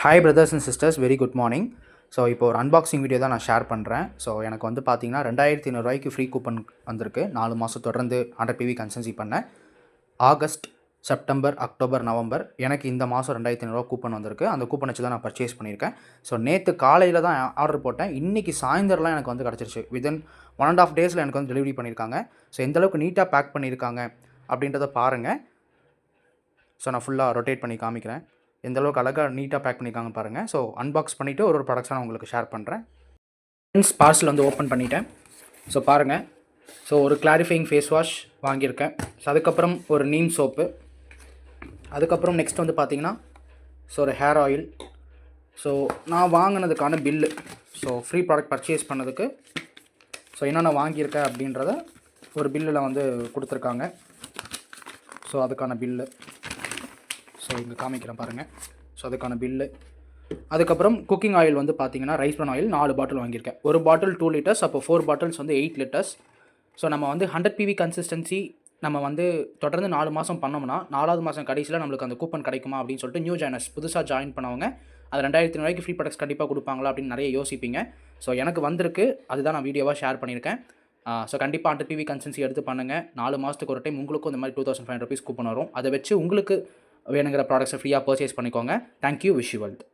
Hi brothers and sisters, very good morning. So இப்போ ஒரு unboxing video தான் நான் ஷேர் பண்ணுறேன். ஸோ எனக்கு வந்து பார்த்தீங்கன்னா 2500 ஃப்ரீ கூப்பன் வந்திருக்கு. 4 மாதம் தொடர்ந்து 100 PV கன்சன்சி பண்ணேன். ஆகஸ்ட், செப்டம்பர், அக்டோபர், நவம்பர் எனக்கு இந்த மாதம் 2500 கூப்பன் வந்திருக்கு. அந்த கூப்பன் வச்சு தான் நான் பர்ச்சேஸ் பண்ணியிருக்கேன். ஸோ நேற்று காலையில் தான் ஆர்டர் போட்டேன். இன்றைக்கி சாயந்தரம்லாம் எனக்கு வந்து கிடச்சிருச்சு. வித்தின் 1.5 டேஸில் எனக்கு வந்து டெலிவரி பண்ணியிருக்காங்க. ஸோ எந்தளவுக்கு நீட்டாக பேக் பண்ணியிருக்காங்க அப்படின்றத பாருங்கள். ஸோ நான் ஃபுல்லாக ரொட்டேட் பண்ணி காமிக்கிறேன். எந்தளவுக்கு அழகாக நீட்டாக பேக் பண்ணியிருக்காங்க பாருங்கள். ஸோ அன்பாக்ஸ் பண்ணிவிட்டு ஒரு ப்ராடக்ட்ஸாக நான் உங்களுக்கு ஷேர் பண்ணுறேன். ஃப்ரெண்ட்ஸ், பார்சல் வந்து ஓப்பன் பண்ணிட்டேன். ஸோ பாருங்கள். ஸோ ஒரு கிளாரிஃபையிங் ஃபேஸ் வாஷ் வாங்கியிருக்கேன். ஸோ அதுக்கப்புறம் ஒரு நீம் சோப்பு. அதுக்கப்புறம் நெக்ஸ்ட் வந்து பார்த்திங்கன்னா ஸோ ஒரு ஹேர் ஆயில். ஸோ நான் வாங்கினதுக்கான bill. So free product purchase பண்ணதுக்கு ஸோ என்னென்ன வாங்கியிருக்கேன் அப்படின்றத ஒரு பில்லில் வந்து கொடுத்துருக்காங்க. ஸோ அதுக்கான பில்லு ஸோ இங்கே காமிக்கிறேன் பாருங்கள். ஸோ அதுக்கான பில்லு. அதுக்கப்புறம் குக்கிங் ஆயில் வந்து பார்த்திங்கன்னா ரைஸ் ப்ரான் ஆயில் 4 பாட்டில் வாங்கியிருக்கேன். ஒரு பாட்டில் 2 லிட்டர்ஸ், அப்போ 4 பாட்டில்ஸ் வந்து 8 லிட்டர்ஸ். ஸோ நம்ம வந்து 100 PV கன்சிஸ்டன்சி நம்ம வந்து தொடர்ந்து 4 மாதம் பண்ணோம்னா 4வது மாதம் கடைசியில் நம்மளுக்கு அந்த கூப்பன் கிடைக்குமா அப்படின்னு சொல்லிட்டு நியூ ஜாயினர்ஸ் புதுசாக ஜாயின் பண்ணவங்க அது 2500 ஃப்ரீ ப்ராடக்ட்ஸ் கண்டிப்பாக கொடுப்பாங்களா அப்படின்னு நிறைய யோசிப்பீங்க. ஸோ எனக்கு வந்திருக்கு, அதுதான் நான் வீடியோவாக ஷேர் பண்ணியிருக்கேன். ஸோ கண்டிப்பாக 100 PV கன்சிஸ்டன்சி எடுத்து பண்ணுங்கள். 4 மாதத்துக்கு ஒரு டைம் உங்களுக்கும் இந்த மாதிரி 2500 rupees கூப்பன் வரும். அதை வச்சு உங்களுக்கு வேணுங்கிற ப்ராடக்ட்ஸை ஃப்ரீயாக பர்ச்சேஸ் பண்ணிக்கோங்க. Thank you, wish you wealth.